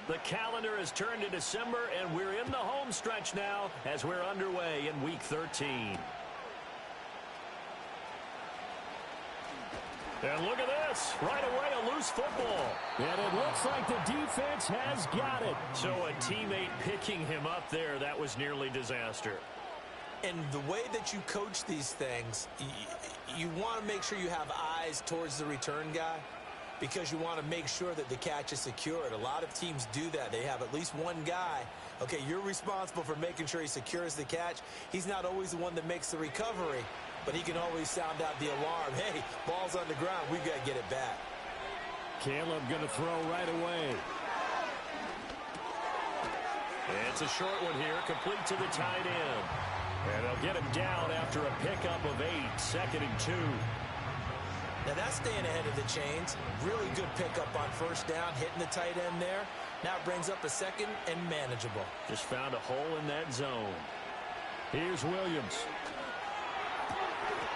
The calendar has turned to December, and we're in the home stretch now as we're underway in Week 13. And look at this. Right away, a loose football. And it looks like the defense has got it. So a teammate picking him up there, that was nearly disaster. And the way that you coach these things, you want to make sure you have eyes towards the return guy because you want to make sure that the catch is secured. A lot of teams do that. They have at least one guy. Okay, you're responsible for making sure he secures the catch. He's not always the one that makes the recovery, but he can always sound out the alarm. Hey, ball's on the ground. We've got to get it back. Caleb going to throw right away. It's a short one here, complete to the tight end. And they'll get him down after a pickup of 8, 2nd and 2. Now that's staying ahead of the chains. Really good pickup on first down, hitting the tight end there. Now it brings up a 2nd and manageable. Just found a hole in that zone. Here's Williams.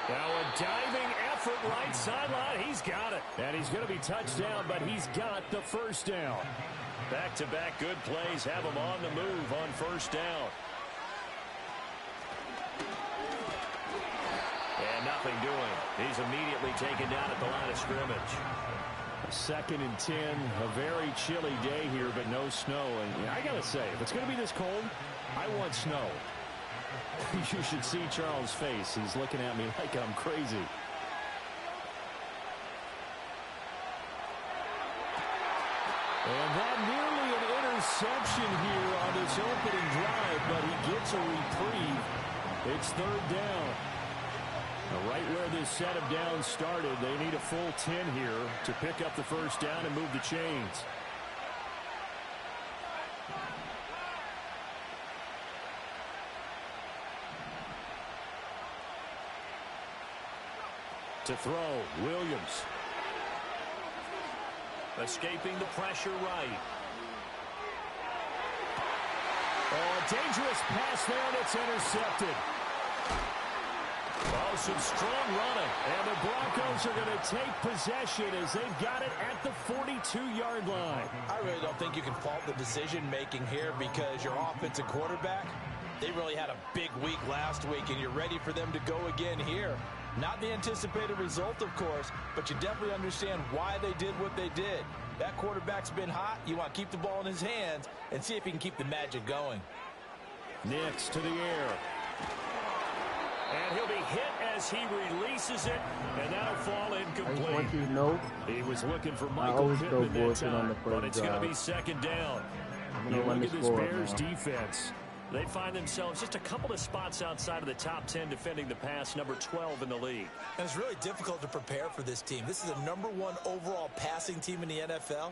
Now a diving effort right sideline. He's got it. And he's going to be touched down, but he's got the first down. Back-to-back good plays have him on the move on first down. And nothing doing. He's immediately taken down at the line of scrimmage. 2nd and 10, a very chilly day here, but no snow. And I got to say, if it's going to be this cold, I want snow. You should see Charles' face. He's looking at me like I'm crazy. And that nearly an interception here on this opening drive, but he gets a reprieve. It's 3rd down. Now, right where this set of downs started, they need a full 10 here to pick up the first down and move the chains. To throw, Williams. Escaping the pressure right. Oh, a dangerous pass there, and it's intercepted. Oh, some strong running. And the Broncos are going to take possession as they've got it at the 42-yard line. I really don't think you can fault the decision-making here because your offensive quarterback, they really had a big week last week, and you're ready for them to go again here. Not the anticipated result, of course, but you definitely understand why they did what they did. That quarterback's been hot. You want to keep the ball in his hands and see if he can keep the magic going. Nix to the air. And he'll be hit as he releases it, and that'll fall incomplete. I want you to know, He was looking for Michael Pittman that time, but it's going to be 2nd down. You look at this Bears defense. They find themselves just a couple of spots outside of the top 10 defending the pass, number 12 in the league. And it's really difficult to prepare for this team. This is the #1 overall passing team in the NFL,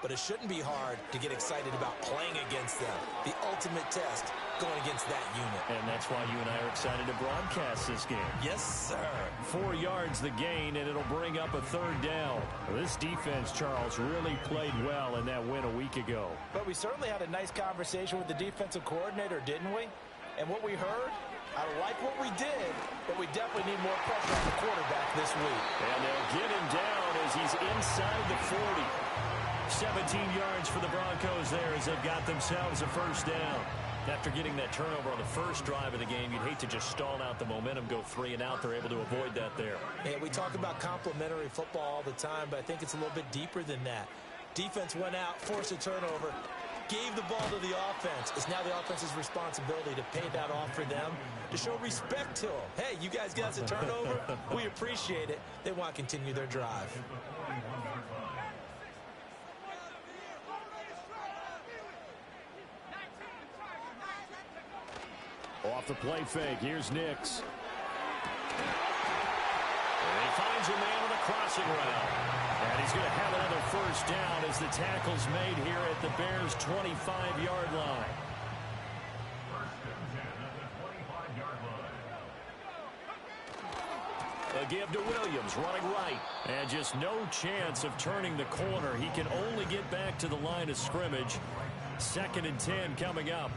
but it shouldn't be hard to get excited about playing against them. The ultimate test going against that unit. And that's why you and I are excited to broadcast this game. Yes, sir. 4 yards the gain, and it'll bring up a 3rd down. This defense, Charles, really played well in that win a week ago. But we certainly had a nice conversation with the defensive coordinator, didn't we? And what we heard, I like what we did, but we definitely need more pressure on the quarterback this week. And they'll get him down as he's inside the 40. 17 yards for the Broncos there as they've got themselves a first down. After getting that turnover on the first drive of the game, you'd hate to just stall out the momentum, go 3 and out. They're able to avoid that there. Yeah, we talk about complementary football all the time, but I think it's a little bit deeper than that. Defense went out, forced a turnover, gave the ball to the offense. It's now the offense's responsibility to pay that off for them, to show respect to them. Hey, you guys got us a turnover. We appreciate it. They want to continue their drive. Off the play fake, here's Nix. And he finds a man on the crossing route. And he's going to have another first down as the tackle's made here at the Bears' 25-yard line. A give to Williams, running right. And just no chance of turning the corner. He can only get back to the line of scrimmage. 2nd and 10 coming up.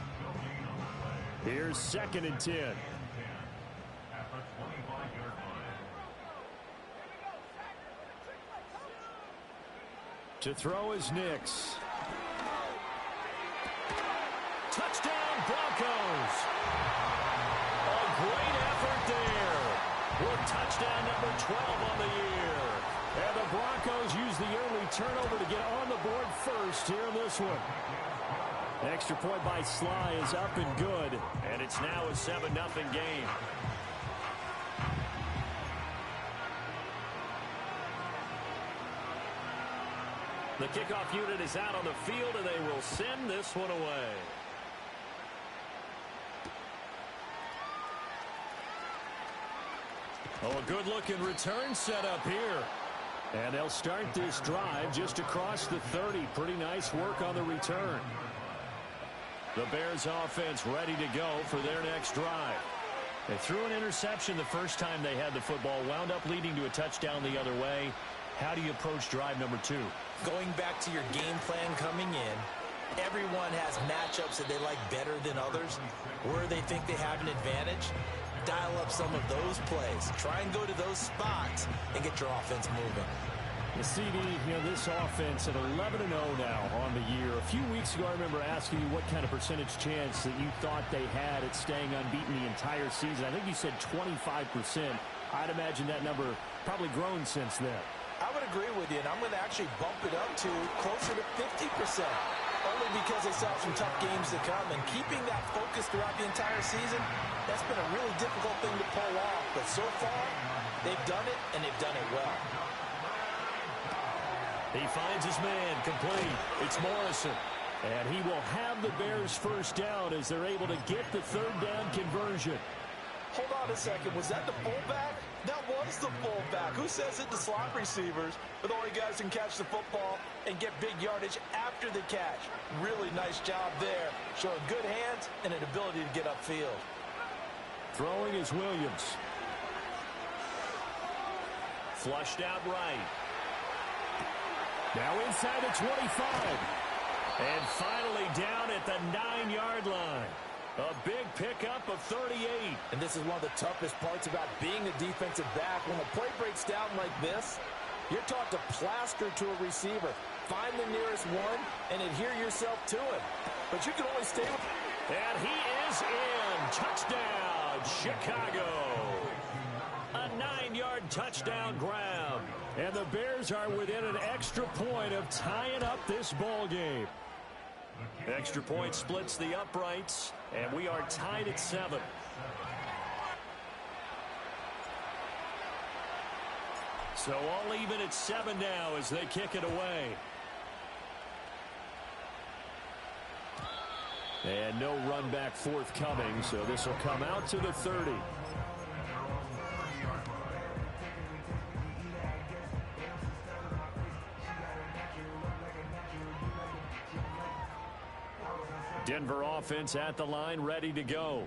Here's 2nd and 10. To throw is Nix. for 12 on the year. And the Broncos use the early turnover to get on the board first here in this one. Extra point by Sly is up and good. And it's now a 7-0 game. The kickoff unit is out on the field, and they will send this one away. Oh, a good-looking return setup here. And they'll start this drive just across the 30. Pretty nice work on the return. The Bears offense ready to go for their next drive. They threw an interception the first time they had the football, wound up leading to a touchdown the other way. How do you approach drive number 2? Going back to your game plan coming in, everyone has matchups that they like better than others. Where they think they have an advantage, dial up some of those plays. Try and go to those spots and get your offense moving. The CD, this offense at 11-0 now on the year. A few weeks ago, I remember asking you what kind of percentage chance that you thought they had at staying unbeaten the entire season. I think you said 25%. I'd imagine that number probably grown since then. I would agree with you, and I'm going to actually bump it up to closer to 50%. Only because they saw some tough games to come, and keeping that focus throughout the entire season, that's been a really difficult thing to pull off. But so far, they've done it, and they've done it well. He finds his man complete. It's Morrison. And he will have the Bears first down as they're able to get the third down conversion. Hold on a second. Was that the fullback? That was the fullback. Who says it to slot receivers are the only guys who can catch the football and get big yardage after the catch? Really nice job there. Showing good hands and an ability to get upfield. Throwing is Williams. Flushed out right. Now inside the 25. And finally down at the 9-yard line. A big pickup of 38. And this is one of the toughest parts about being a defensive back. When the play breaks down like this, you're taught to plaster to a receiver. Find the nearest one and adhere yourself to him. But you can only stay with... And he is in. Touchdown, Chicago. A 9-yard touchdown grab. And the Bears are within an extra point of tying up this ball game. Extra point splits the uprights, and we are tied at 7. So all even at 7 now as they kick it away. And no run back forthcoming, so this will come out to the 30. Denver offense at the line, ready to go.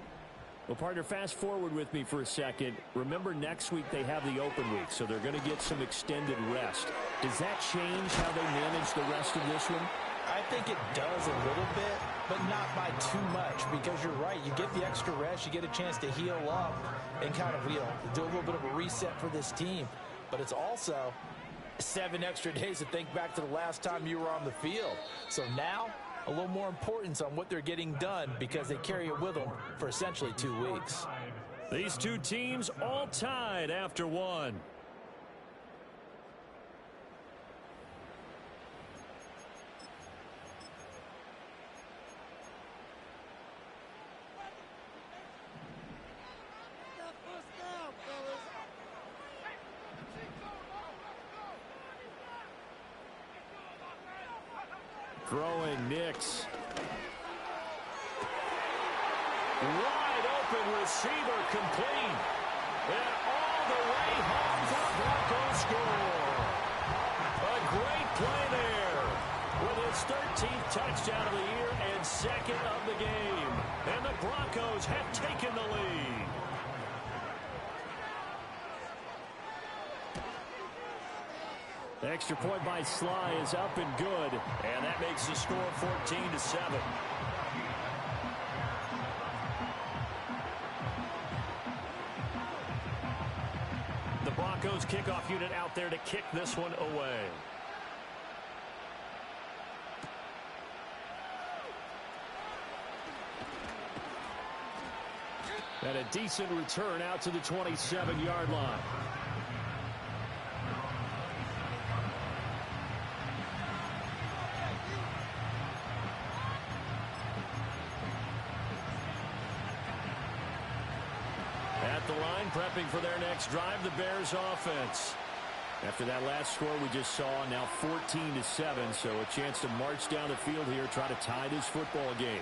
Well, partner, fast forward with me for a second. Remember, next week they have the open week, so they're going to get some extended rest. Does that change how they manage the rest of this one? I think it does a little bit, but not by too much, because you're right. You get the extra rest, you get a chance to heal up and kind of, do a little bit of a reset for this team. But it's also 7 extra days to think back to the last time you were on the field. So now, a little more importance on what they're getting done because they carry it with them for essentially 2 weeks. These two teams all tied after one. Throwing Nix. Wide open receiver complete. And all the way home for the Broncos score. A great play there with his 13th touchdown of the year and second of the game. And the Broncos have taken the lead. Extra point by Sly is up and good. And that makes the score 14-7. The Broncos kickoff unit out there to kick this one away. And a decent return out to the 27-yard line. line prepping for their next drive, the Bears offense. After that last score we just saw, now 14-7, so a chance to march down the field here, try to tie this football game.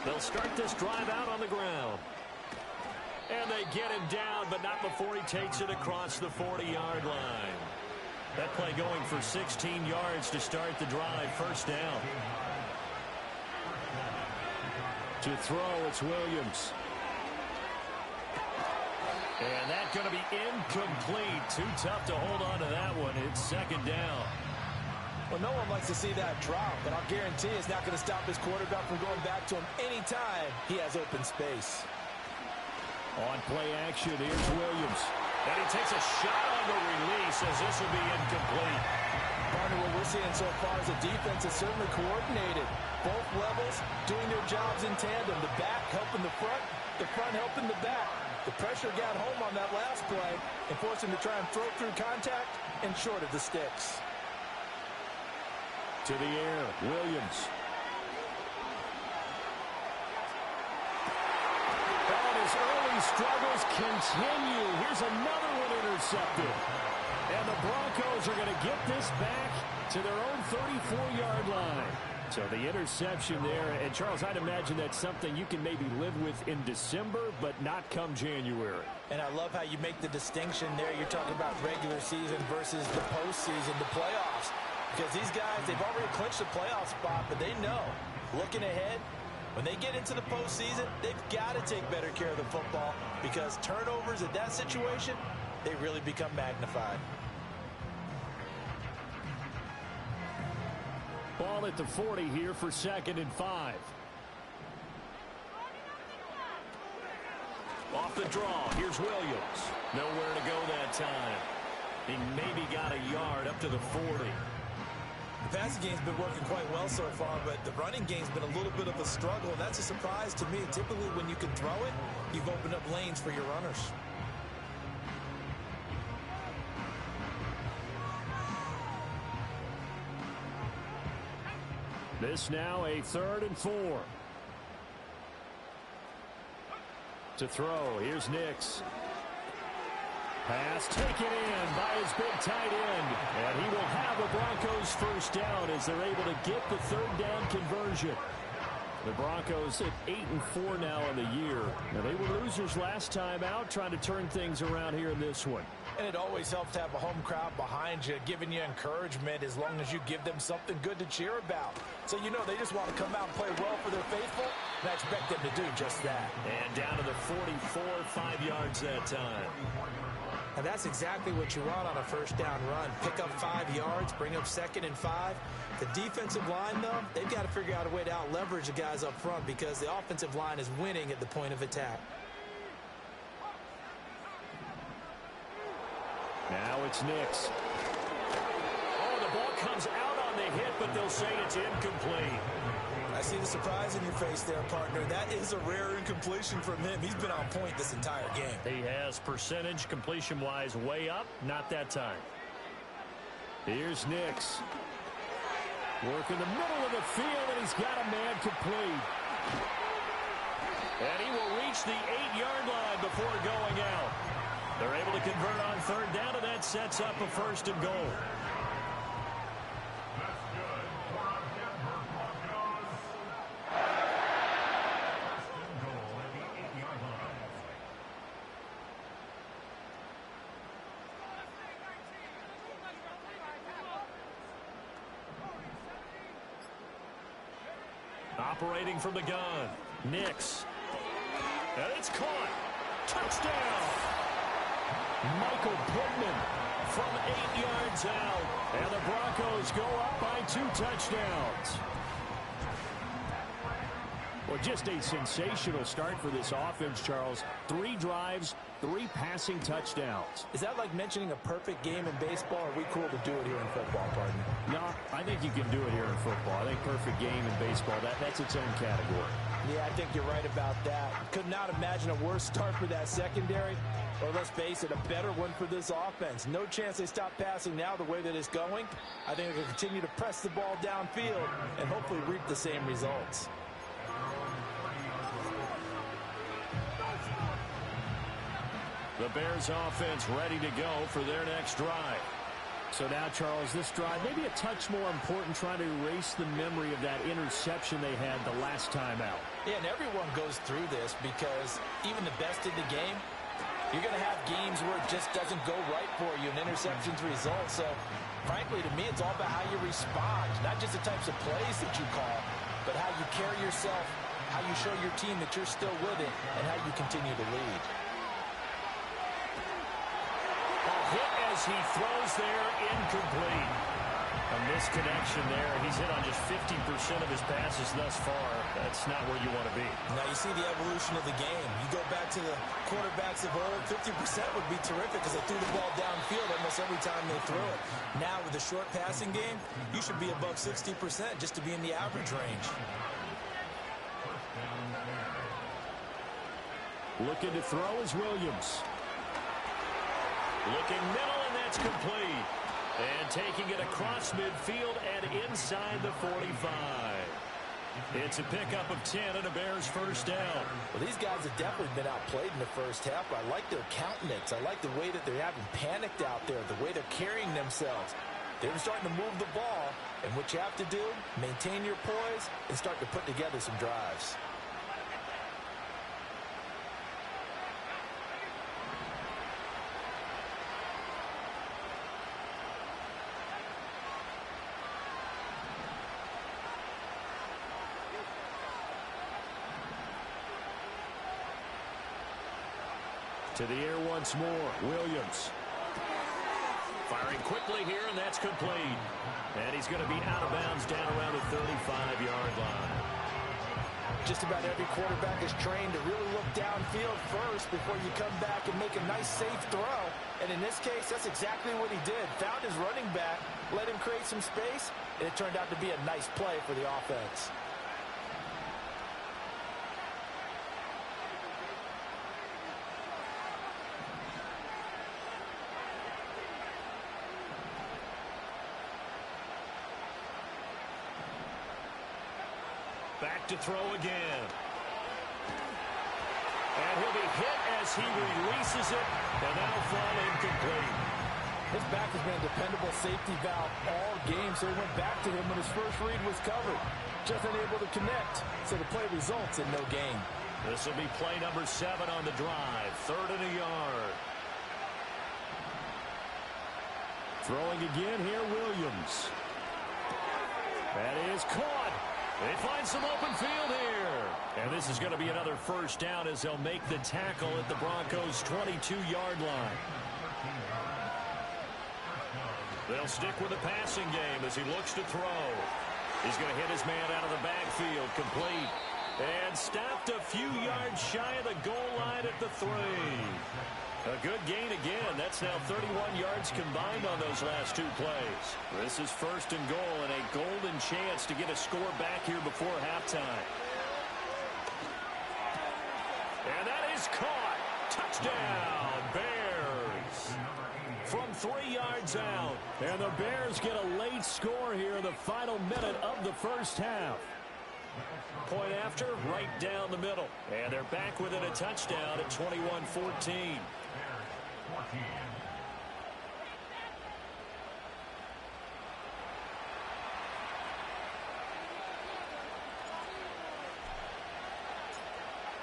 They'll start this drive out on the ground. And they get him down, but not before he takes it across the 40-yard line. That play going for 16 yards to start the drive. First down. To throw, it's Williams. And that's going to be incomplete. Too tough to hold on to that one. It's second down. Well, no one likes to see that drop, but I'll guarantee it's not going to stop his quarterback from going back to him anytime he has open space. On play action, here's Williams. And he takes a shot on the release as this will be incomplete. Partner, what we're seeing so far is the defense is certainly coordinated. Both levels doing their jobs in tandem. The back helping the front helping the back. The pressure got home on that last play and forced him to try and throw through contact and short of the sticks. To the air, Williams. And his early struggles continue. Here's another one intercepted. And the Broncos are going to get this back to their own 34-yard line. So the interception there. And, Charles, I'd imagine that's something you can maybe live with in December, but not come January. And I love how you make the distinction there. You're talking about regular season versus the postseason, the playoffs. Because these guys, they've already clinched the playoff spot, but they know, looking ahead, when they get into the postseason, they've got to take better care of the football because turnovers in that situation, they really become magnified. Ball at the 40 here for 2nd and 5. Off the draw, here's Williams. Nowhere to go that time. He maybe got a yard up to the 40. The passing game's been working quite well so far, but the running game's been a little bit of a struggle, and that's a surprise to me. Typically, when you can throw it, you've opened up lanes for your runners. This now a 3rd and 4. To throw, here's Nix. Pass taken in by his big tight end. And he will have a Broncos first down as they're able to get the 3rd down conversion. The Broncos at 8-4 now in the year. Now, they were losers last time out, trying to turn things around here in this one. And it always helps to have a home crowd behind you, giving you encouragement as long as you give them something good to cheer about. So you know they just want to come out and play well for their faithful, and I expect them to do just that. And down to the 44, 5 yards that time. And that's exactly what you want on a first down run. Pick up 5 yards, bring up 2nd and 5. The defensive line, though, they've got to figure out a way to out-leverage the guys up front because the offensive line is winning at the point of attack. Now it's Nix. Oh, the ball comes out on the hit, but they'll say it's incomplete. I see the surprise in your face there, partner. That is a rare incompletion from him. He's been on point this entire game. He has percentage completion-wise way up, not that time. Here's Nix. Work in the middle of the field, and he's got a man complete. And he will reach the 8-yard line before going out. They're able to convert on 3rd down, and that sets up a 1st and goal. Operating from the gun, Nix. And it's caught. Touchdown. Michael Pittman from 8 yards out. And the Broncos go up by 2 touchdowns. Well, just a sensational start for this offense, Charles. 3 drives, 3 passing touchdowns. Is that like mentioning a perfect game in baseball, or are we cool to do it here in football, pardon? No, I think you can do it here in football. I think perfect game in baseball, that's its own category. Yeah, I think you're right about that. Could not imagine a worse start for that secondary, or let's face it, a better one for this offense. No chance they stop passing now the way that it's going. I think they'll continue to press the ball downfield and hopefully reap the same results. The Bears offense ready to go for their next drive. So now, Charles, this drive maybe a touch more important, trying to erase the memory of that interception they had the last time out. Yeah, and everyone goes through this because even the best in the game, you're going to have games where it just doesn't go right for you, and interceptions result. So, frankly, to me, it's all about how you respond, not just the types of plays that you call, but how you carry yourself, how you show your team that you're still with it, and how you continue to lead. Hit as he throws there, incomplete. A misconnection there. He's hit on just 50% of his passes thus far. That's not where you want to be. Now you see the evolution of the game. You go back to the quarterbacks of old, 50% would be terrific because they threw the ball downfield almost every time they threw it. Now with the short passing game, you should be above 60% just to be in the average range. Looking to throw is Williams. Looking middle, and that's complete. And taking it across midfield and inside the 45. It's a pickup of 10 and a Bears first down. Well, these guys have definitely been outplayed in the first half. I like their countenance. I like the way that they haven't panicked out there, the way they're carrying themselves. They're starting to move the ball, and what you have to do, maintain your poise and start to put together some drives. To the air once more, Williams. Firing quickly here, and that's complete. And he's going to be out of bounds down around the 35-yard line. Just about every quarterback is trained to really look downfield first before you come back and make a nice, safe throw. And in this case, that's exactly what he did. Found his running back, let him create some space, and it turned out to be a nice play for the offense. Back to throw again. And he'll be hit as he releases it, and that'll fall incomplete. His back has been a dependable safety valve all game, so he went back to him when his first read was covered. Just unable to connect, so the play results in no gain. This will be play number 7 on the drive. 3rd and a yard. Throwing again here, Williams. That is caught. They find some open field here. And this is going to be another first down as they'll make the tackle at the Broncos' 22-yard line. They'll stick with the passing game as he looks to throw. He's going to hit his man out of the backfield, complete. And stopped a few yards shy of the goal line at the 3. A good gain again. That's now 31 yards combined on those last 2 plays. This is 1st and goal and a golden chance to get a score back here before halftime. And that is caught. Touchdown, Bears. From 3 yards out. And the Bears get a late score here in the final minute of the first half. Point after, right down the middle. And they're back within a touchdown at 21-14.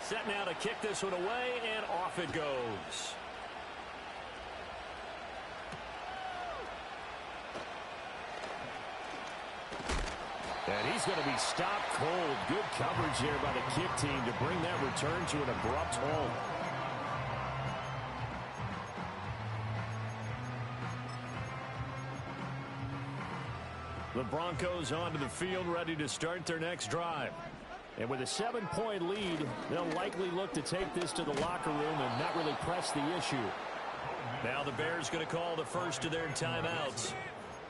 Set now to kick this one away, and off it goes. And he's going to be stopped cold. Good coverage here by the kick team to bring that return to an abrupt halt. The Broncos onto the field, ready to start their next drive. And with a 7-point lead, they'll likely look to take this to the locker room and not really press the issue. Now the Bears going to call the first of their timeouts,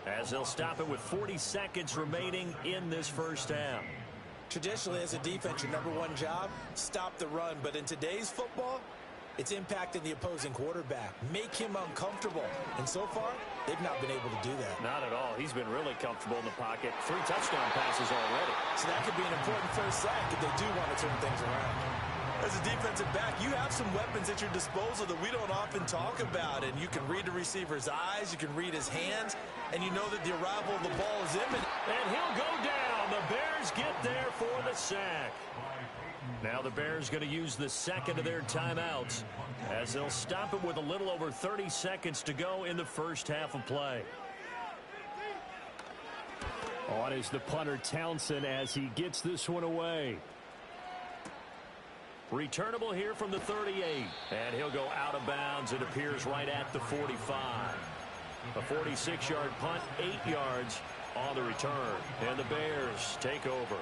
as they'll stop it with 40 seconds remaining in this first half. Traditionally, as a defense, your number one job, stop the run. But in today's football, it's impacting the opposing quarterback. Make him uncomfortable. And so far, they've not been able to do that. Not at all. He's been really comfortable in the pocket. 3 touchdown passes already. So that could be an important first sack if they do want to turn things around. As a defensive back, you have some weapons at your disposal that we don't often talk about. And you can read the receiver's eyes, you can read his hands, and you know that the arrival of the ball is imminent. And he'll go down. The Bears get there for the sack. Now the Bears going to use the second of their timeouts, as they'll stop it with a little over 30 seconds to go in the first half of play. On is the punter Townsend as he gets this one away. Returnable here from the 38. And he'll go out of bounds. It appears right at the 45. A 46-yard punt, 8 yards on the return. And the Bears take over.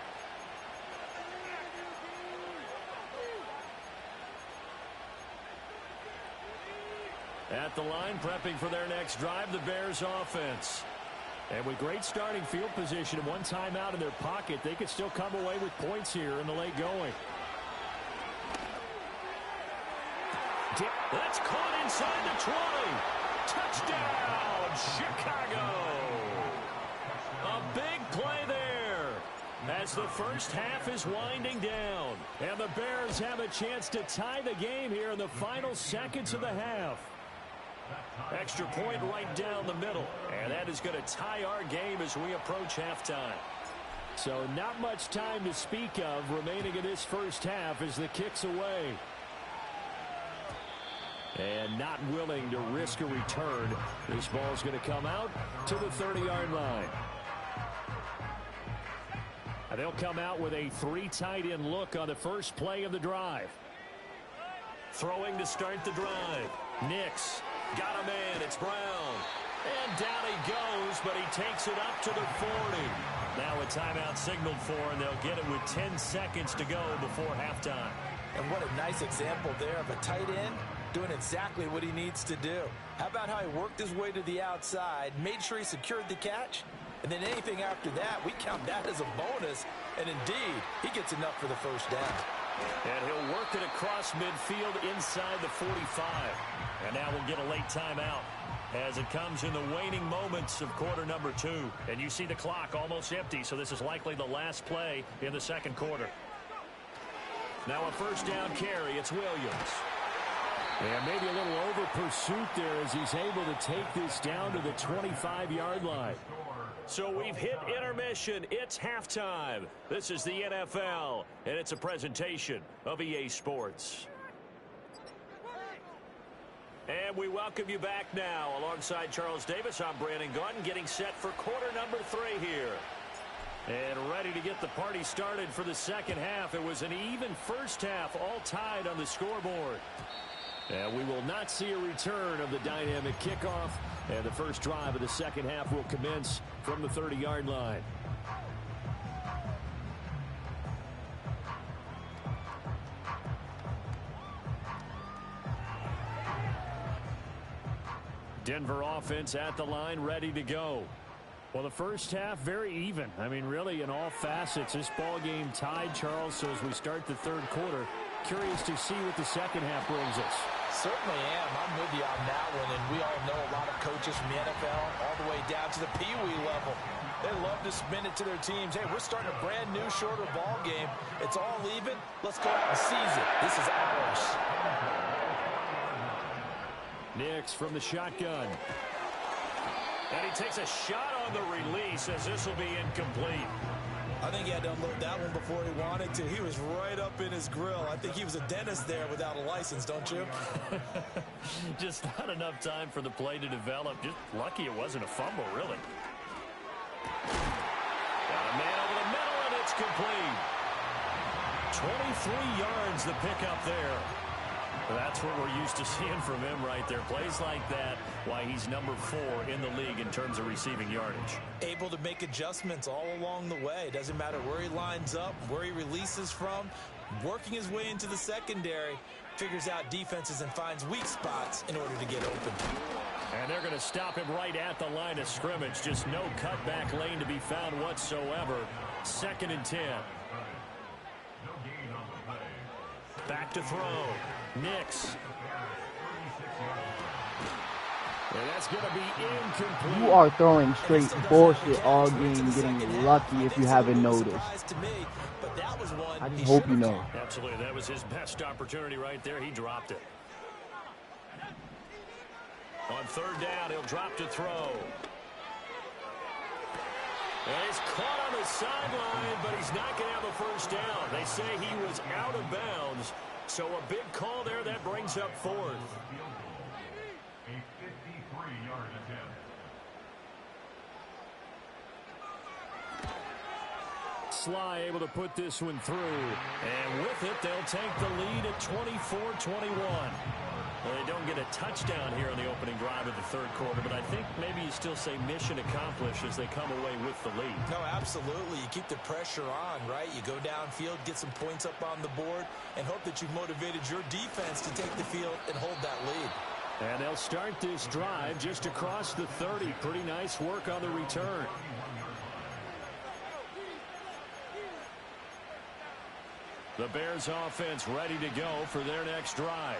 At the line, prepping for their next drive, the Bears offense. And with great starting field position and one timeout in their pocket, they could still come away with points here in the late going. That's caught inside the 20. Touchdown, Chicago. A big play there as the first half is winding down. And the Bears have a chance to tie the game here in the final seconds of the half. Extra point right down the middle. And that is going to tie our game as we approach halftime. So not much time to speak of remaining in this first half as the kick's away. And not willing to risk a return. This ball's going to come out to the 30-yard line. And they'll come out with a 3 tight end look on the first play of the drive. Throwing to start the drive. Nix got a man. It's Brown. And down he goes, but he takes it up to the 40. Now a timeout signaled for, and they'll get it with 10 seconds to go before halftime. And what a nice example there of a tight end doing exactly what he needs to do. How about how he worked his way to the outside, made sure he secured the catch, and then anything after that, we count that as a bonus. And indeed, he gets enough for the first down. And he'll work it across midfield inside the 45. And now we'll get a late timeout as it comes in the waning moments of quarter number 2. And you see the clock almost empty, so this is likely the last play in the second quarter. Now a first down carry. It's Williams. And maybe a little over pursuit there as he's able to take this down to the 25-yard line. So we've hit intermission. It's halftime. This is the NFL, and it's a presentation of EA Sports. And we welcome you back now. Alongside Charles Davis, I'm Brandon Gunn, getting set for quarter number 3 here. And ready to get the party started for the second half. It was an even first half, all tied on the scoreboard. And we will not see a return of the dynamic kickoff. And the first drive of the second half will commence from the 30-yard line. Denver offense at the line, ready to go. Well, the first half, very even. I mean, really, in all facets, this ball game tied, Charles. So as we start the third quarter, curious to see what the second half brings us. Certainly am. I'm with you on that one. And we all know a lot of coaches from the NFL all the way down to the Pee-wee level. They love to spin it to their teams. Hey, we're starting a brand new, shorter ball game. It's all even. Let's go out and seize it. This is ours. Nix from the shotgun. And he takes a shot on the release as this will be incomplete. I think he had to unload that one before he wanted to. He was right up in his grill. I think he was a dentist there without a license, don't you? Just not enough time for the play to develop. Just lucky it wasn't a fumble, really. Got a man over the middle, and it's complete. 23 yards the pickup there. That's what we're used to seeing from him right there. Plays like that, why he's number 4 in the league in terms of receiving yardage. Able to make adjustments all along the way. Doesn't matter where he lines up, where he releases from. Working his way into the secondary, figures out defenses and finds weak spots in order to get open. And they're going to stop him right at the line of scrimmage. Just no cutback lane to be found whatsoever. 2nd and 10. Back to throw. Nix. And that's going to be incomplete. You are throwing straight bullshit all game, getting lucky if you haven't noticed. I just hope you know. Absolutely. That was his best opportunity right there. He dropped it. On 3rd down, he'll drop to throw. And he's caught on the sideline, but he's not going to have a first down. They say he was out of bounds. So a big call there that brings up 4th. Sly able to put this one through. And with it, they'll take the lead at 24-21. Well, they don't get a touchdown here in the opening drive of the 3rd quarter, but I think maybe you still say mission accomplished as they come away with the lead. No, absolutely. You keep the pressure on, right? You go downfield, get some points up on the board, and hope that you've motivated your defense to take the field and hold that lead. And they'll start this drive just across the 30. Pretty nice work on the return. The Bears offense ready to go for their next drive.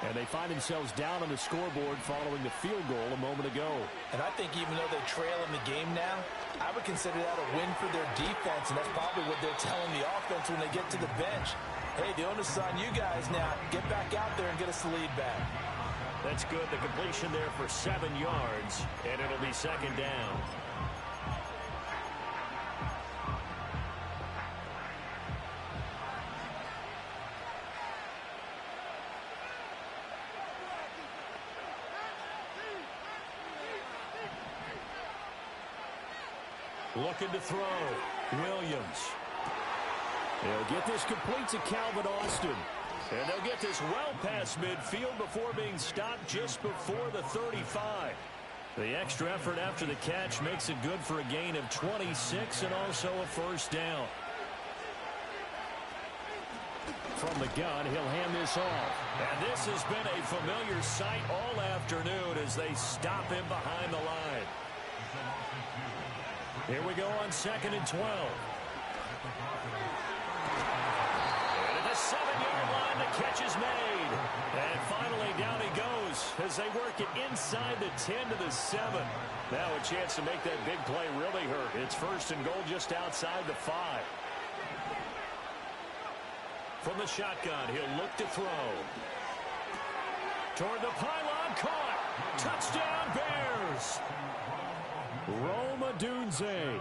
And they find themselves down on the scoreboard following the field goal a moment ago. And I think even though they're trailing the game now, I would consider that a win for their defense, and that's probably what they're telling the offense when they get to the bench. Hey, the onus is on you guys now. Get back out there and get us the lead back. That's good. The completion there for 7 yards, and it'll be 2nd down. Looking to throw. Williams. They'll get this complete to Calvin Austin. And they'll get this well past midfield before being stopped just before the 35. The extra effort after the catch makes it good for a gain of 26 and also a first down. From the gun, he'll hand this off. And this has been a familiar sight all afternoon as they stop him behind the line. Here we go on 2nd and 12. And at the 7-yard line, the catch is made. And finally, down he goes as they work it inside the 10 to the 7. Now a chance to make that big play really hurt. It's 1st and goal just outside the 5. From the shotgun, he'll look to throw. Toward the pylon, caught. Touchdown, Bears. Rome Odunze,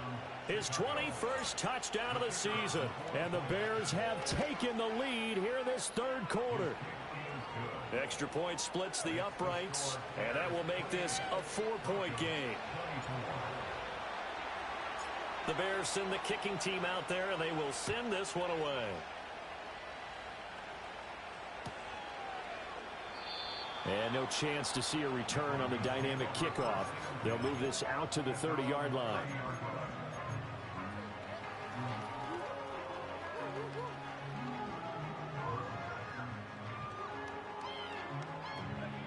his 21st touchdown of the season. And the Bears have taken the lead here in this 3rd quarter. Extra point splits the uprights, and that will make this a 4-point game. The Bears send the kicking team out there, and they will send this one away. And no chance to see a return on the dynamic kickoff. They'll move this out to the 30-yard line.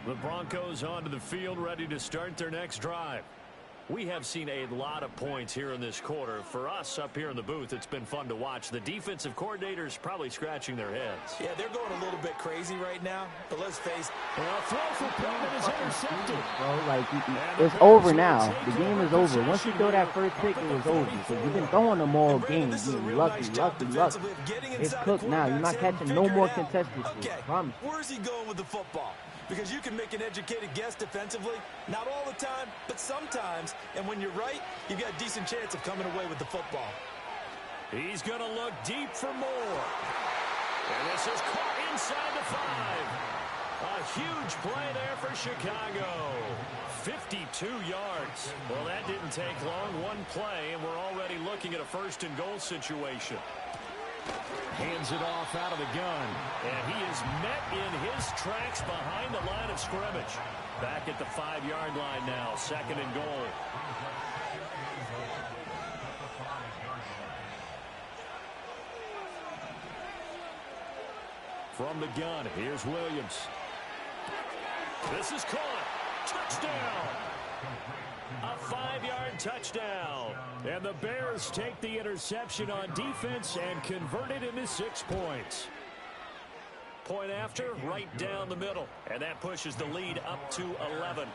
The Broncos onto the field, ready to start their next drive. We have seen a lot of points here in this quarter. For us up here in the booth, it's been fun to watch. The defensive coordinators probably scratching their heads. Yeah, they're going a little bit crazy right now. But let's face it. Well, throw for Pittman is intercepted. Bro, like, it's over now. The game is over. Once you throw that first pick, it was over. So you've been throwing them all game. Being lucky. It's cooked now. You're not catching no more contested. Okay, where's he going with the football? Because you can make an educated guess defensively. Not all the time, but sometimes. And when you're right, you've got a decent chance of coming away with the football. He's going to look deep for more. And this is caught inside the 5. A huge play there for Chicago. 52 yards. Well, that didn't take long. One play, and we're already looking at a 1st and goal situation. Hands it off out of the gun. And he is met in his tracks behind the line of scrimmage. Back at the 5-yard line now, 2nd and goal. From the gun, here's Williams. This is caught. Touchdown. A 5-yard touchdown. And the Bears take the interception on defense and convert it into 6 points. Point after, right down the middle. And that pushes the lead up to 11.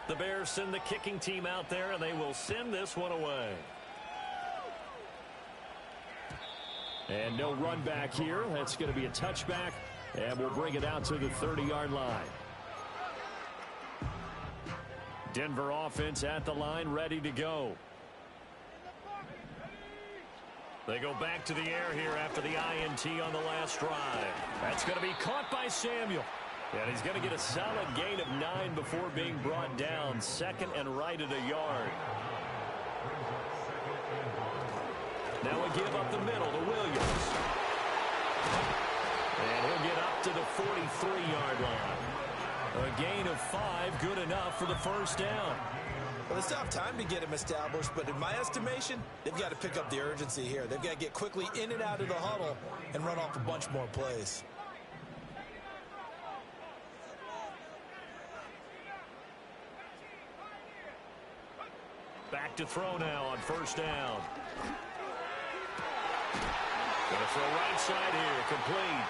The Bears send the kicking team out there, and they will send this one away. And no run back here. That's going to be a touchback, and we'll bring it out to the 30-yard line. Denver offense at the line, ready to go. They go back to the air here after the INT on the last drive. That's going to be caught by Samuel. And he's going to get a solid gain of 9 before being brought down. 2nd and right at a yard. Now a give up the middle to Williams. And he'll get up to the 43-yard line. A gain of 5, good enough for the first down. Well, they still have time to get him established, but in my estimation, they've got to pick up the urgency here. They've got to get quickly in and out of the huddle and run off a bunch more plays. Back to throw now on first down. Going to throw right side here, complete.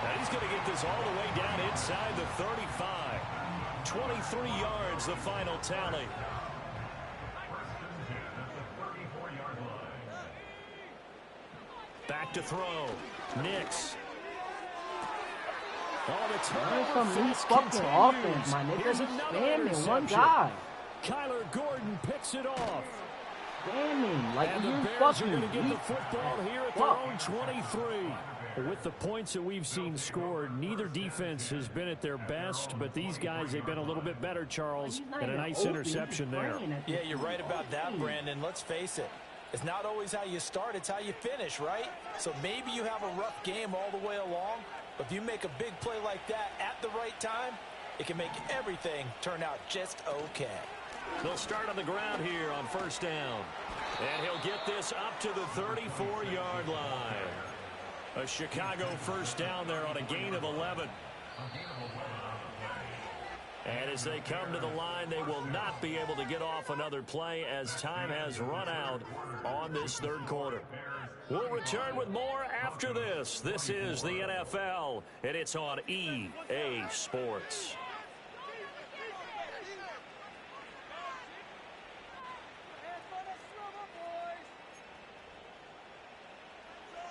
And he's going to get this all the way down inside the 35. 23 yards, the final tally. Back to throw. Nix. Oh, the some new fucking offense, my nigga. Just spamming one guy. Kyler Gordon picks it off. Spamming like and you the Bears fucking are going to get the football here at their own 23. With the points that we've seen scored, neither defense has been at their best, but these guys, they've been a little bit better, Charles, and a nice interception there. Yeah, you're right about that, Brandon. Let's face it. It's not always how you start, it's how you finish, right? So maybe you have a rough game all the way along, but if you make a big play like that at the right time, it can make everything turn out just okay. They'll start on the ground here on first down. And he'll get this up to the 34-yard line. A Chicago first down there on a gain of 11. And as they come to the line, they will not be able to get off another play as time has run out on this third quarter. We'll return with more after this. This is the NFL, and it's on EA Sports.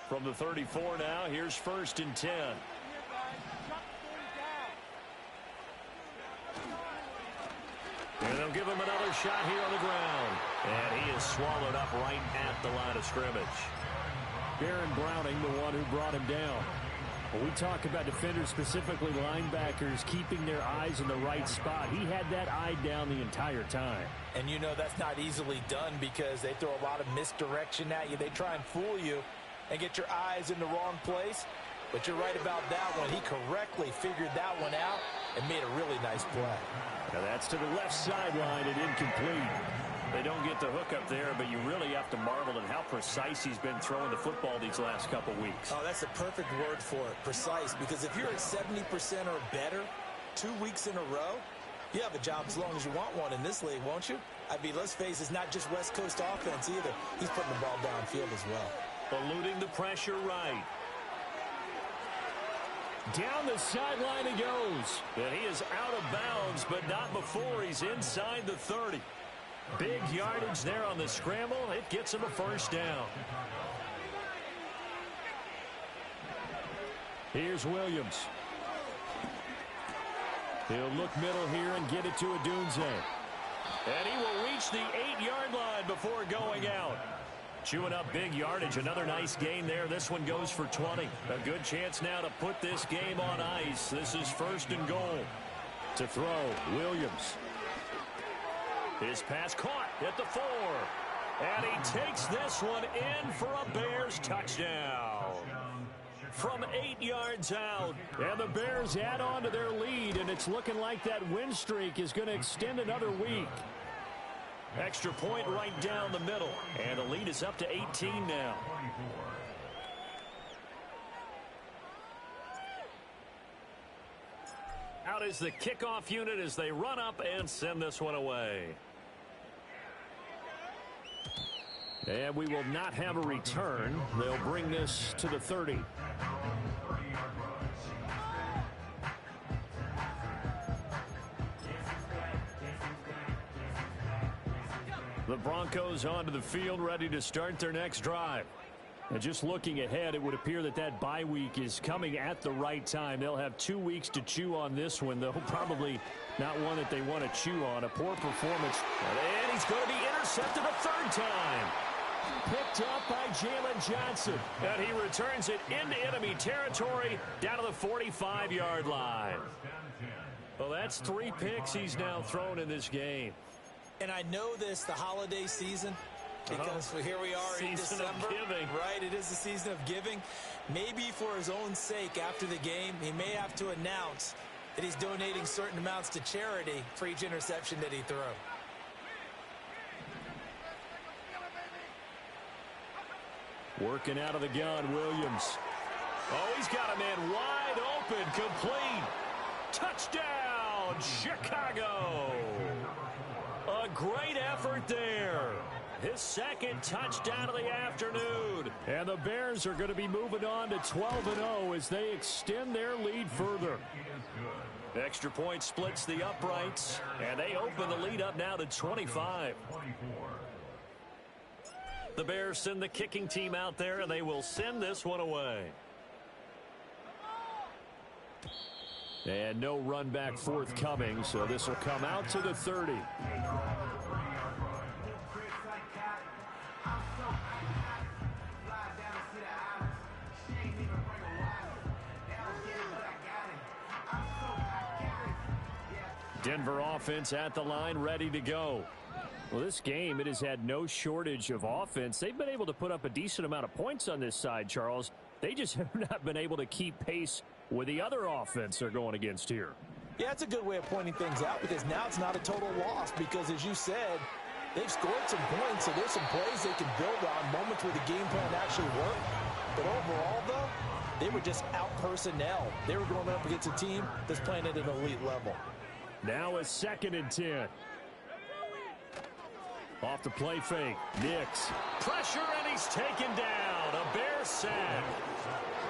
From the 34 now, here's 1st and 10. And they'll give him another shot here on the ground. And he is swallowed up right at the line of scrimmage. Baron Browning, the one who brought him down. When we talk about defenders, specifically linebackers, keeping their eyes in the right spot, he had that eye down the entire time. And you know that's not easily done because they throw a lot of misdirection at you. They try and fool you and get your eyes in the wrong place. But you're right about that one. He correctly figured that one out and made a really nice play. Now that's to the left sideline and incomplete. They don't get the hook up there, but you really have to marvel at how precise he's been throwing the football these last couple weeks. Oh, that's the perfect word for it, precise. Because if you're at 70% or better 2 weeks in a row, you have a job as long as you want one in this league, won't you? I mean, let's face it, it's not just West Coast offense either. He's putting the ball downfield as well. Eluding the pressure right. Down the sideline he goes. And he is out of bounds, but not before he's inside the 30. Big yardage there on the scramble. It gets him a first down. Here's Williams. He'll look middle here and get it to Odunze. And he will reach the 8-yard line before going out. Chewing up big yardage. Another nice gain there. This one goes for 20. A good chance now to put this game on ice. This is 1st and goal. To throw, Williams. His pass caught at the 4. And he takes this one in for a Bears touchdown. From 8 yards out. And the Bears add on to their lead, and it's looking like that win streak is going to extend another week. Extra point right down the middle. And the lead is up to 18 now. Out is the kickoff unit as they run up and send this one away. And we will not have a return. They'll bring this to the 30. The Broncos onto the field, ready to start their next drive. And just looking ahead, it would appear that that bye week is coming at the right time. They'll have 2 weeks to chew on this one, though probably not one that they want to chew on. A poor performance. And he's going to be intercepted a third time. Picked up by Jalen Johnson. And he returns it into enemy territory down to the 45-yard line. Well, that's 3 picks he's now thrown in this game. And I know this, the holiday season, because here we are in December. Season of giving. Right, it is the season of giving. Maybe for his own sake after the game, he may have to announce that he's donating certain amounts to charity for each interception that he throws. Working out of the gun, Williams. Oh, he's got a man wide open, complete. Touchdown, Chicago. A great effort there. His second touchdown of the afternoon. And the Bears are going to be moving on to 12-0 as they extend their lead further. Extra point splits the uprights, and they open the lead up now to 25. The Bears send the kicking team out there, and they will send this one away. And no run back forthcoming, so this will come out to the 30. Denver offense at the line, ready to go. Well, this game, it has had no shortage of offense. They've been able to put up a decent amount of points on this side, Charles. They just have not been able to keep pace with the other offense they're going against here. Yeah, that's a good way of pointing things out, because now it's not a total loss, because as you said, they've scored some points, so there's some plays they can build on, moments where the game plan actually worked. But overall, though, they were just out personnel. They were going up against a team that's playing at an elite level. Now a 2nd and 10. Off the play fake, Nix. Pressure, and he's taken down. A Bear sack.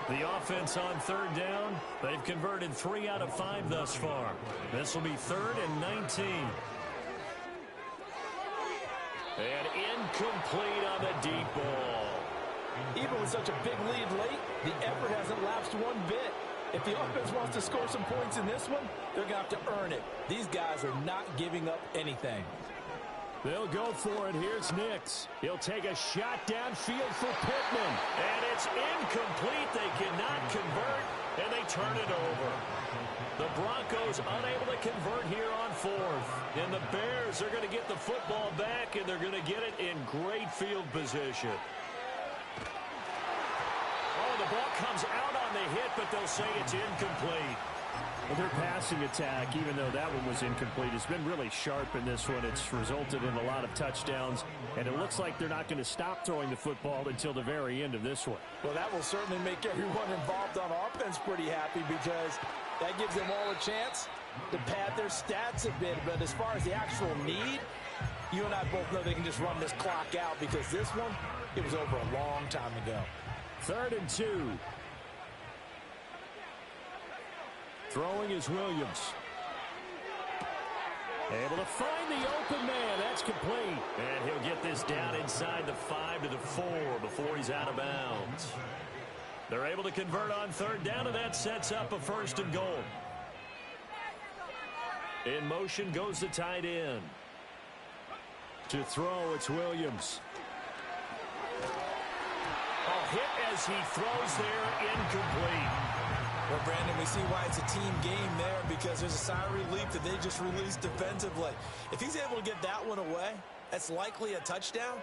The offense on 3rd down, they've converted 3 out of 5 thus far. This will be 3rd and 19. And incomplete on the deep ball. Even with such a big lead late, the effort hasn't lapsed one bit. If the offense wants to score some points in this one, they're going to have to earn it. These guys are not giving up anything. They'll go for it. Here's Nix. He'll take a shot downfield for Pittman. And it's incomplete. They cannot convert, and they turn it over. The Broncos unable to convert here on 4th. And the Bears are going to get the football back, and they're going to get it in great field position. Oh, the ball comes out on the hit, but they'll say it's incomplete. Well, their passing attack, even though that one was incomplete, has been really sharp in this one. It's resulted in a lot of touchdowns, and it looks like they're not going to stop throwing the football until the very end of this one. Well, that will certainly make everyone involved on offense pretty happy, because that gives them all a chance to pad their stats a bit. But as far as the actual need, you and I both know they can just run this clock out, because this one, it was over a long time ago. 3rd and 2. Throwing is Williams. Able to find the open man. That's complete. And he'll get this down inside the 5 to the 4 before he's out of bounds. They're able to convert on 3rd down, and that sets up a 1st and goal. In motion goes the tight end. To throw, it's Williams. Oh, hit as he throws there, incomplete. Well, Brandon, we see why it's a team game there because there's a sigh of relief that they just released defensively. If he's able to get that one away, that's likely a touchdown.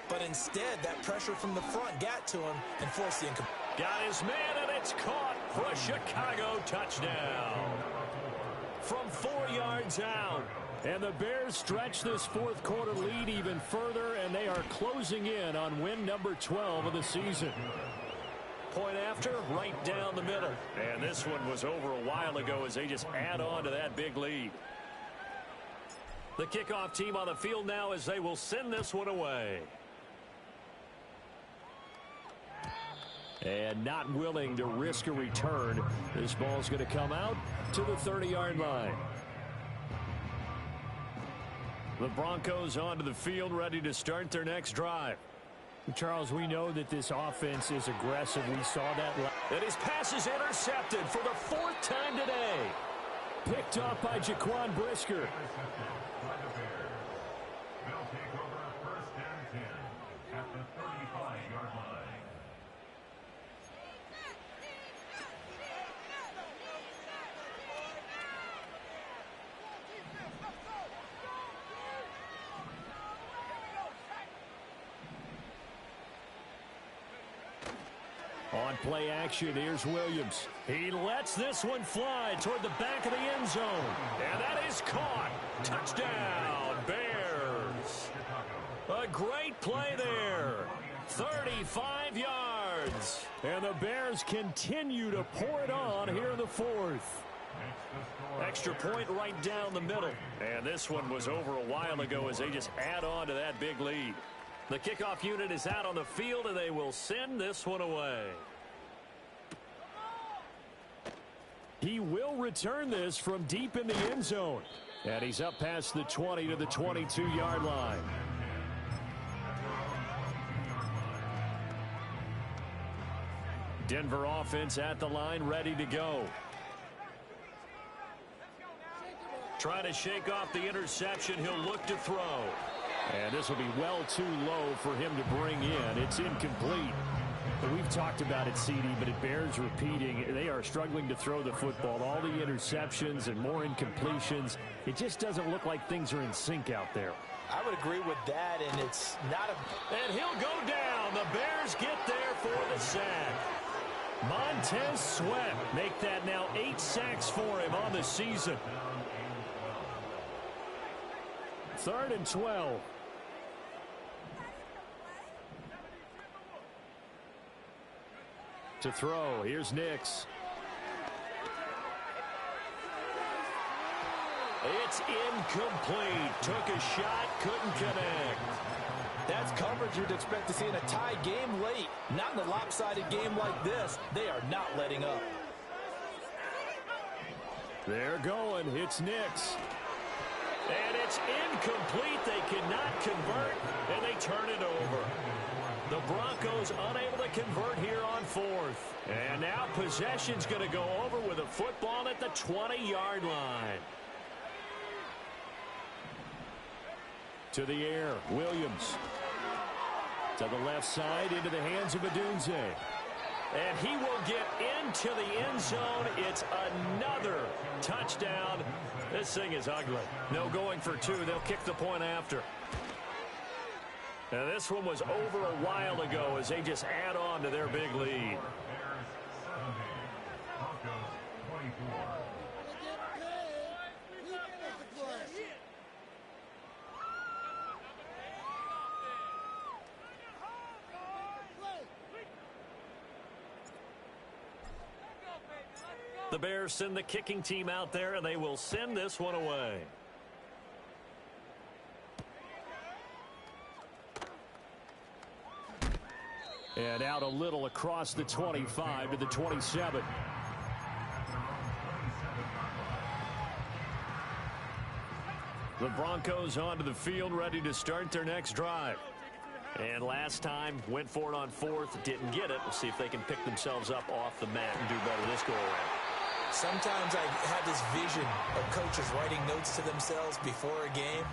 But instead, that pressure from the front got to him and forced the incomplete. Got his man, and it's caught for a Chicago touchdown. From 4 yards out. And the Bears stretch this fourth quarter lead even further, and they are closing in on win number 12 of the season. Point after, right down the middle. And this one was over a while ago as they just add on to that big lead. The kickoff team on the field now as they will send this one away. And not willing to risk a return. This ball's going to come out to the 30-yard line. The Broncos onto the field, ready to start their next drive. Charles, we know that this offense is aggressive. We saw that. And his pass is intercepted for the 4th time today. Picked off by Jaquan Brisker. On play action, here's Williams. He lets this one fly toward the back of the end zone. And that is caught. Touchdown, Bears. A great play there. 35 yards. And the Bears continue to pour it on here in the fourth. Extra point right down the middle. And this one was over a while ago as they just add on to that big lead. The kickoff unit is out on the field, and they will send this one away. He will return this from deep in the end zone. And he's up past the 20 to the 22-yard line. Denver offense at the line, ready to go. Trying to shake off the interception. He'll look to throw. And this will be well too low for him to bring in. It's incomplete. We've talked about it, CD, but it bears repeating. They are struggling to throw the football. All the interceptions and more incompletions. It just doesn't look like things are in sync out there. I would agree with that, and it's not a... And he'll go down. The Bears get there for the sack. Montez Sweat make that now 8 sacks for him on the season. 3rd and 12. To throw, here's Nix. It's incomplete. Took a shot, couldn't connect. That's coverage you'd expect to see in a tie game late. Not in a lopsided game like this. They are not letting up. They're going. It's Nix. And it's incomplete. They cannot convert, and they turn it over. The Broncos unable to convert here on 4th. And now possession's going to go over with a football at the 20-yard line. To the air, Williams. To the left side, into the hands of Adunze. And he will get into the end zone. It's another touchdown. This thing is ugly. No going for 2. They'll kick the point after. And this one was over a while ago as they just add on to their big lead. The Bears send the kicking team out there, and they will send this one away. And out a little across the 25 to the 27. The Broncos onto the field, ready to start their next drive. And last time, went for it on 4th, didn't get it. We'll see if they can pick themselves up off the mat and do better this go around. Sometimes I have this vision of coaches writing notes to themselves before a game,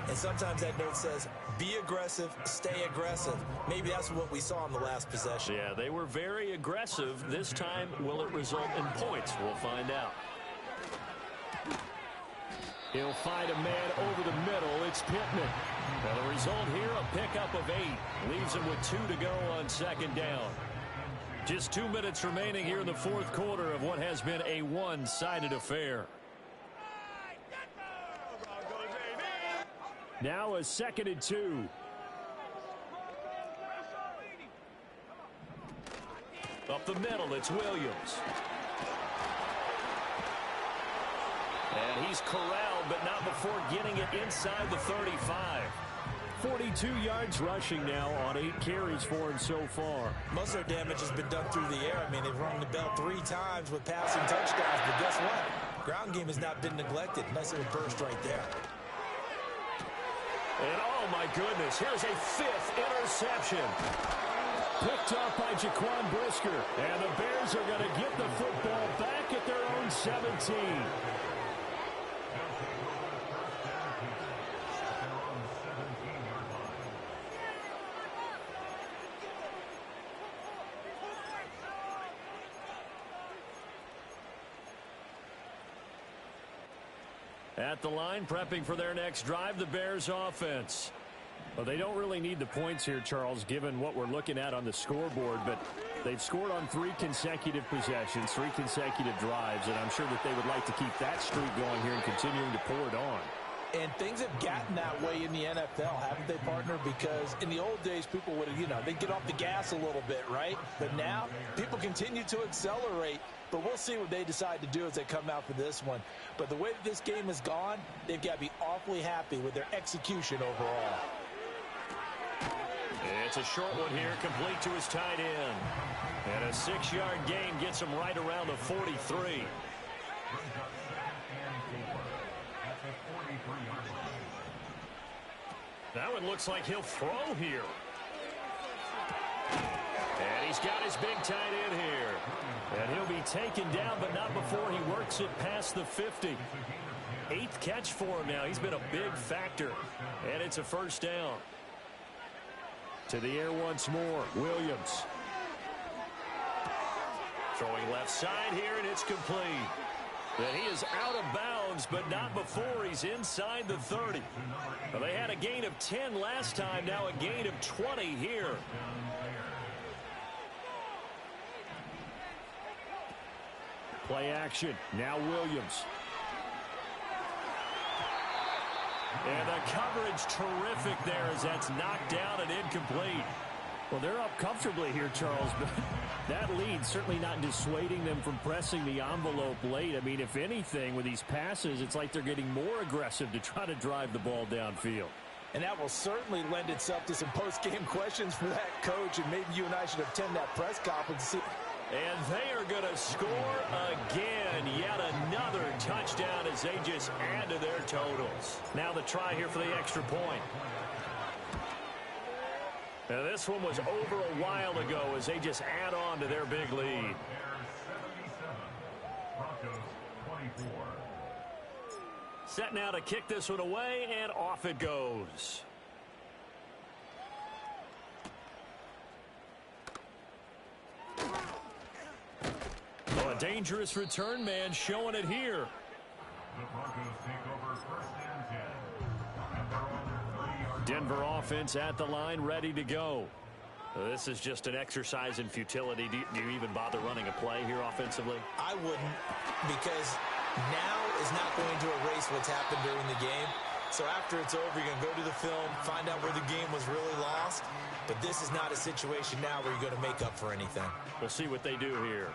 and sometimes that note says, be aggressive, stay aggressive. Maybe that's what we saw in the last possession. Yeah, they were very aggressive. This time, will it result in points? We'll find out. He'll find a man over the middle. It's Pittman. Well, the result here, a pickup of 8. Leaves him with 2 to go on second down. Just 2 minutes remaining here in the fourth quarter of what has been a one-sided affair. Now a 2nd and 2. Up the middle, it's Williams. And he's corralled, but not before getting it inside the 35. 42 yards rushing now on 8 carries for him so far. Most of their damage has been done through the air. I mean, they've rung the bell 3 times with passing touchdowns, but guess what? Ground game has not been neglected. Nice little burst right there. And oh my goodness, here's a 5th interception. Picked up by Jaquan Brisker. And the Bears are going to get the football back at their own 17. At the line, prepping for their next drive, the Bears offense. Well, they don't really need the points here, Charles, given what we're looking at on the scoreboard, but they've scored on 3 consecutive possessions, 3 consecutive drives, and I'm sure that they would like to keep that streak going here and continuing to pour it on. And things have gotten that way in the NFL, haven't they, partner? Because in the old days, people would, they'd get off the gas a little bit, right? But now, people continue to accelerate. But we'll see what they decide to do as they come out for this one. But the way that this game has gone, they've got to be awfully happy with their execution overall. It's a short one here, complete to his tight end. And a 6-yard gain gets him right around the 43. Now it looks like he'll throw here. And he's got his big tight end here. And he'll be taken down, but not before he works it past the 50. 8th catch for him now. He's been a big factor. And it's a first down. To the air once more, Williams. Throwing left side here, and it's complete. And he is out of bounds, but not before he's inside the 30. Well, they had a gain of 10 last time, now a gain of 20 here. Play action, now Williams. And the coverage terrific there as that's knocked down and incomplete. Well, they're up comfortably here, Charles, but that lead certainly not dissuading them from pressing the envelope late. I mean, if anything, with these passes, it's like they're getting more aggressive to try to drive the ball downfield. And that will certainly lend itself to some post-game questions for that coach, and maybe you and I should attend that press conference to see. And they are going to score again. Yet another touchdown as they just add to their totals. Now the try here for the extra point. Now this one was over a while ago as they just add on to their big lead. Set now to kick this one away, and off it goes. Oh, a dangerous return man showing it here. The Broncos take over first and 10. Denver offense at the line, ready to go. This is just an exercise in futility. Do you even bother running a play here offensively? I wouldn't, because now is not going to erase what's happened during the game. So after it's over, you're going to go to the film, find out where the game was really lost. But this is not a situation now where you're going to make up for anything. We'll see what they do here.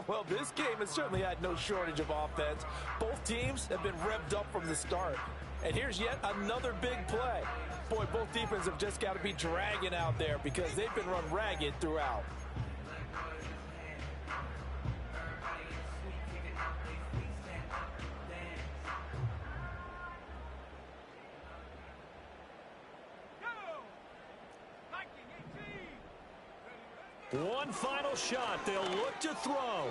Well, this game has certainly had no shortage of offense. Both teams have been revved up from the start. And here's yet another big play. Boy, both defenses have just got to be dragging out there because they've been run ragged throughout. One final shot. They'll look to throw.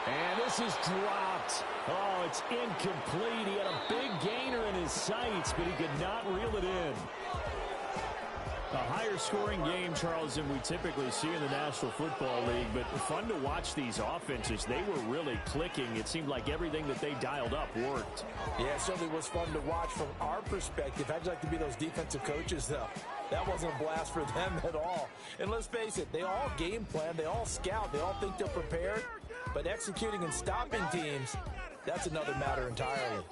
And this is dropped. Oh, it's incomplete. He had a big gainer in his sights, but he could not reel it in. A higher scoring game, Charles, than we typically see in the National Football League, but fun to watch these offenses. They were really clicking. It seemed like everything that they dialed up worked. Yeah, it certainly was fun to watch from our perspective. How'd you like to be those defensive coaches, though? That wasn't a blast for them at all. And let's face it, they all game plan, they all scout, they all think they're prepared, but executing and stopping teams, that's another matter entirely.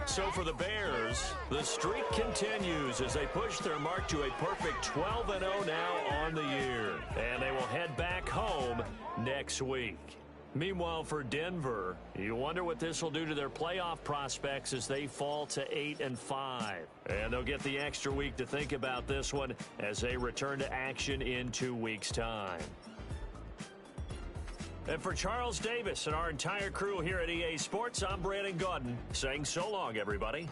So for the Bears, the streak continues as they push their mark to a perfect 12-0 now on the year. And they will head back home next week. Meanwhile, for Denver, you wonder what this will do to their playoff prospects as they fall to 8-5. And they'll get the extra week to think about this one as they return to action in 2 weeks' time. And for Charles Davis and our entire crew here at EA Sports, I'm Brandon Gaudin saying so long, everybody.